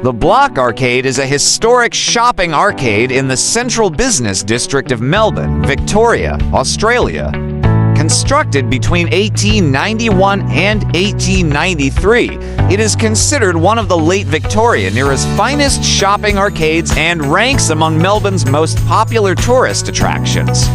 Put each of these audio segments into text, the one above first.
The Block Arcade is a historic shopping arcade in the central business district of Melbourne, Victoria, Australia. Constructed between 1891 and 1893, it is considered one of the late Victorian era's finest shopping arcades and ranks among Melbourne's most popular tourist attractions.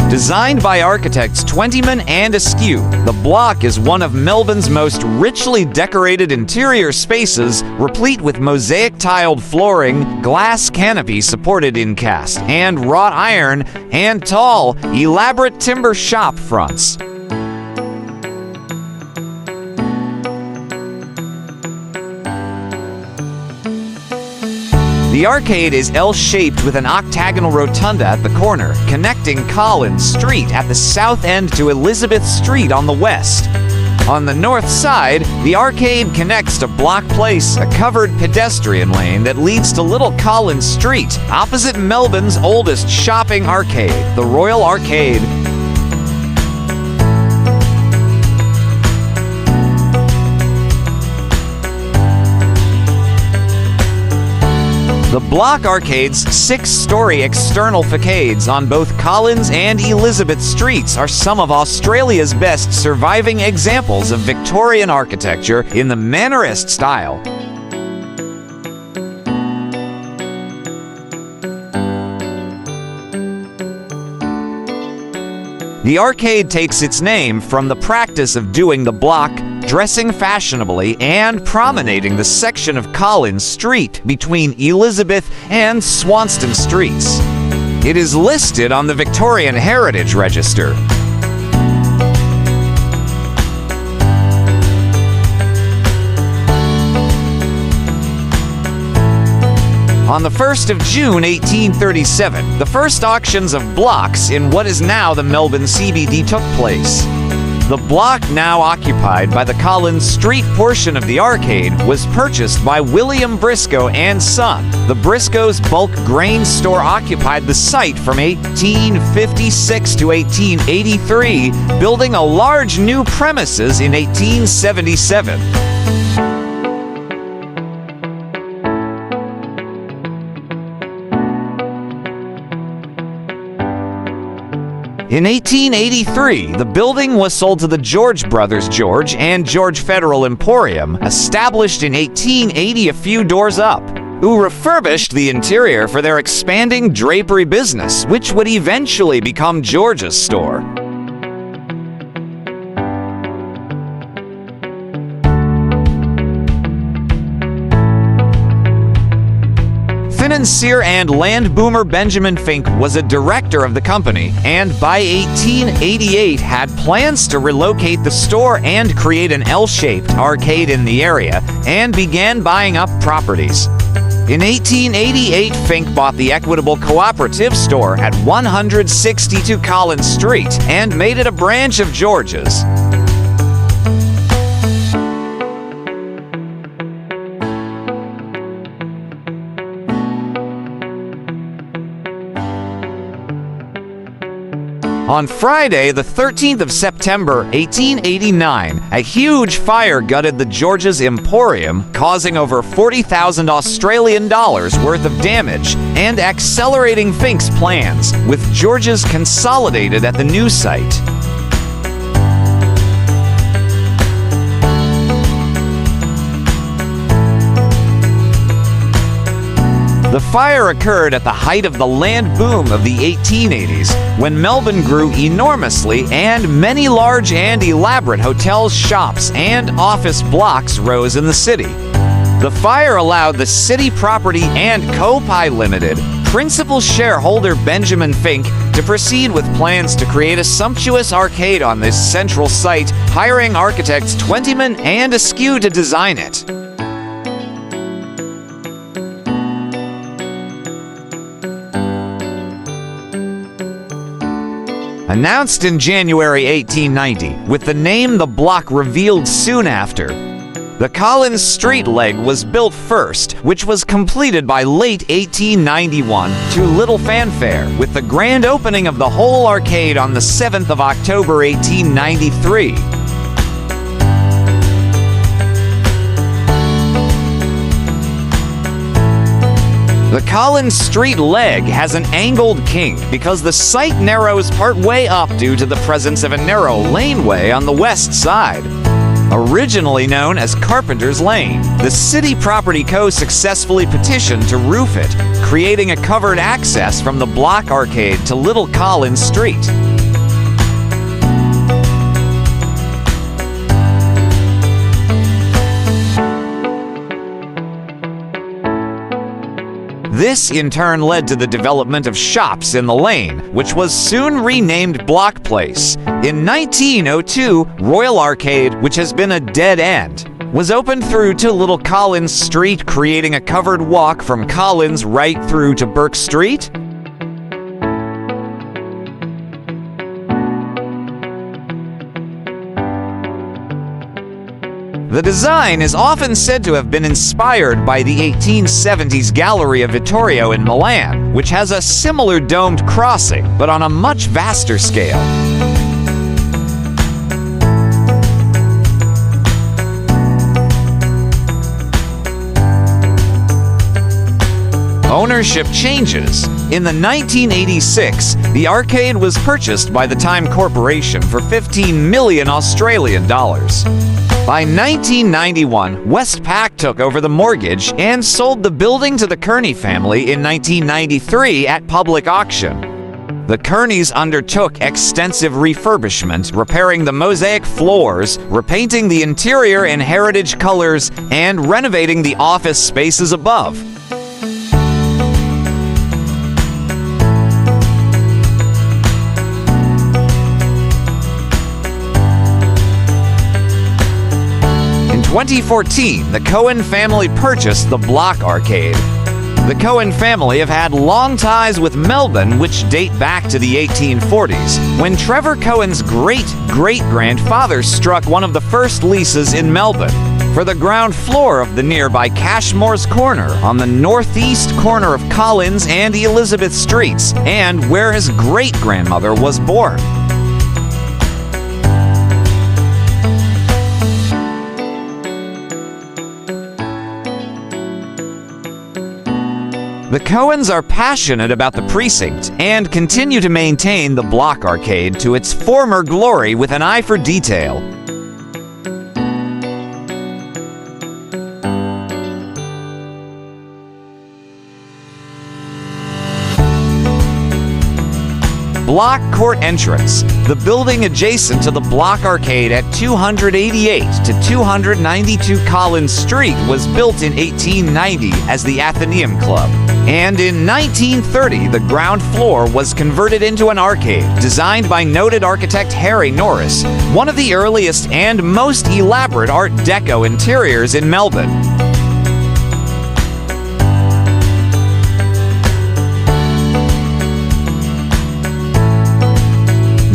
Designed by architects Twentyman and Askew, the Block is one of Melbourne's most richly decorated interior spaces, replete with mosaic-tiled flooring, glass canopy supported in cast and wrought iron, and tall, elaborate timber shop fronts. The arcade is L-shaped with an octagonal rotunda at the corner, connecting Collins Street at the south end to Elizabeth Street on the west. On the north side, the arcade connects to Block Place, a covered pedestrian lane that leads to Little Collins Street, opposite Melbourne's oldest shopping arcade, the Royal Arcade. The Block Arcade's 6-story external facades on both Collins and Elizabeth Streets are some of Australia's best surviving examples of Victorian architecture in the Mannerist style. The arcade takes its name from the practice of doing the block, dressing fashionably, and promenading the section of Collins Street between Elizabeth and Swanston Streets. It is listed on the Victorian Heritage Register. On the 1st of June 1837, the first auctions of blocks in what is now the Melbourne CBD took place. The block, now occupied by the Collins Street portion of the arcade, was purchased by William Briscoe and Son. The Briscoes' bulk grain store occupied the site from 1856 to 1883, building a large new premises in 1877. In 1883, the building was sold to the George Brothers George and George Federal Emporium, established in 1880 a few doors up, who refurbished the interior for their expanding drapery business, which would eventually become George's store. Financier and land boomer Benjamin Fink was a director of the company, and by 1888 had plans to relocate the store and create an L-shaped arcade in the area, and began buying up properties. In 1888, Fink bought the Equitable Cooperative store at 162 Collins Street and made it a branch of George's. On Friday, the 13th of September, 1889, a huge fire gutted the George's Emporium, causing over 40,000 Australian dollars worth of damage and accelerating Fink's plans, with George's consolidated at the new site. The fire occurred at the height of the land boom of the 1880s, when Melbourne grew enormously and many large and elaborate hotels, shops, and office blocks rose in the city. The fire allowed the City Property and Co-Pi Limited, principal shareholder Benjamin Fink, to proceed with plans to create a sumptuous arcade on this central site, hiring architects Twentyman and Askew to design it. Announced in January 1890, with the name The Block revealed soon after, The Collins Street leg was built first, which was completed by late 1891 to little fanfare, with the grand opening of the whole arcade on the 7th of October 1893. The Collins Street leg has an angled kink because the site narrows part way up due to the presence of a narrow laneway on the west side. Originally known as Carpenter's Lane, the City Property Co. successfully petitioned to roof it, creating a covered access from the block arcade to Little Collins Street. This in turn led to the development of shops in the lane, which was soon renamed Block Place. In 1902, Royal Arcade, which has been a dead end, was opened through to Little Collins Street, creating a covered walk from Collins right through to Burke Street. The design is often said to have been inspired by the 1870s Gallery of Vittorio in Milan, which has a similar domed crossing, but on a much vaster scale. Ownership changes. In the 1986, the arcade was purchased by the Time Corporation for 15 million Australian dollars. By 1991, Westpac took over the mortgage and sold the building to the Kearney family in 1993 at public auction. The Kearneys undertook extensive refurbishment, repairing the mosaic floors, repainting the interior in heritage colors, and renovating the office spaces above. In 2014, the Cohen family purchased the Block Arcade. The Cohen family have had long ties with Melbourne, which date back to the 1840s, when Trevor Cohen's great-great-grandfather struck one of the first leases in Melbourne for the ground floor of the nearby Cashmore's Corner on the northeast corner of Collins and Elizabeth Streets, and where his great-grandmother was born. The Cohens are passionate about the precinct and continue to maintain the Block Arcade to its former glory with an eye for detail. Block Court entrance. The building adjacent to the Block Arcade at 288 to 292 Collins Street was built in 1890 as the Athenaeum Club. And in 1930, the ground floor was converted into an arcade, designed by noted architect Harry Norris, one of the earliest and most elaborate Art Deco interiors in Melbourne.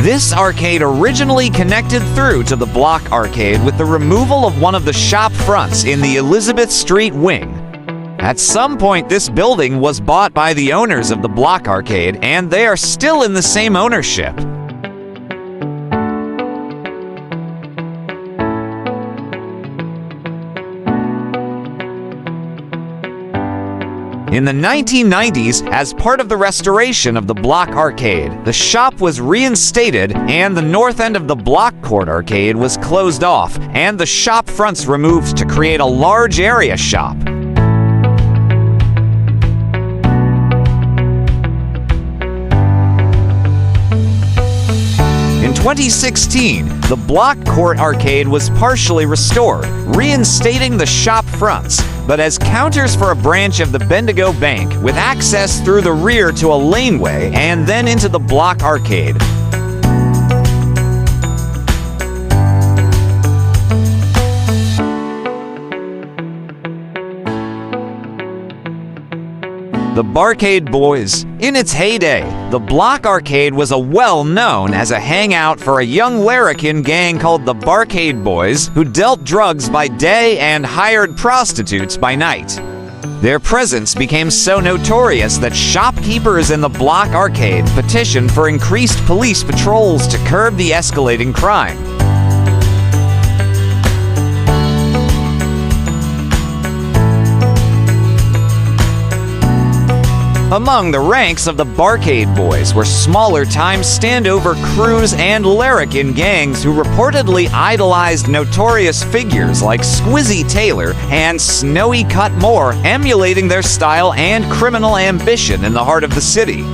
This arcade originally connected through to the Block Arcade with the removal of one of the shop fronts in the Elizabeth Street wing. At some point, this building was bought by the owners of the Block Arcade, and they are still in the same ownership. In the 1990s, as part of the restoration of the Block Arcade, the shop was reinstated and the north end of the Block Court Arcade was closed off and the shop fronts removed to create a large area shop. In 2016, the Block Court Arcade was partially restored, reinstating the shop fronts, but as counters for a branch of the Bendigo Bank with access through the rear to a laneway and then into the Block Arcade. The Barcade Boys. In its heyday, the Block Arcade was well-known as a hangout for a young larrikin gang called the Barcade Boys, who dealt drugs by day and hired prostitutes by night. Their presence became so notorious that shopkeepers in the Block Arcade petitioned for increased police patrols to curb the escalating crime. Among the ranks of the Barcade Boys were smaller-time standover crews and larrikin gangs who reportedly idolized notorious figures like Squizzy Taylor and Snowy Cut Moore, emulating their style and criminal ambition in the heart of the city.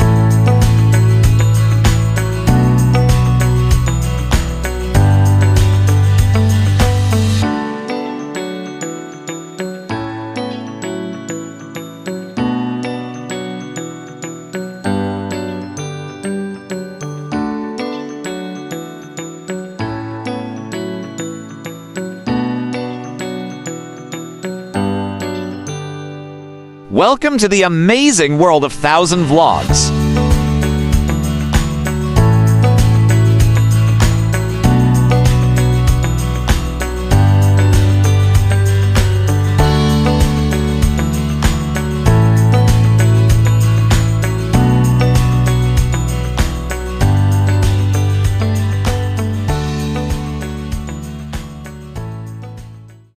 Welcome to the amazing world of Thousand Vlogs.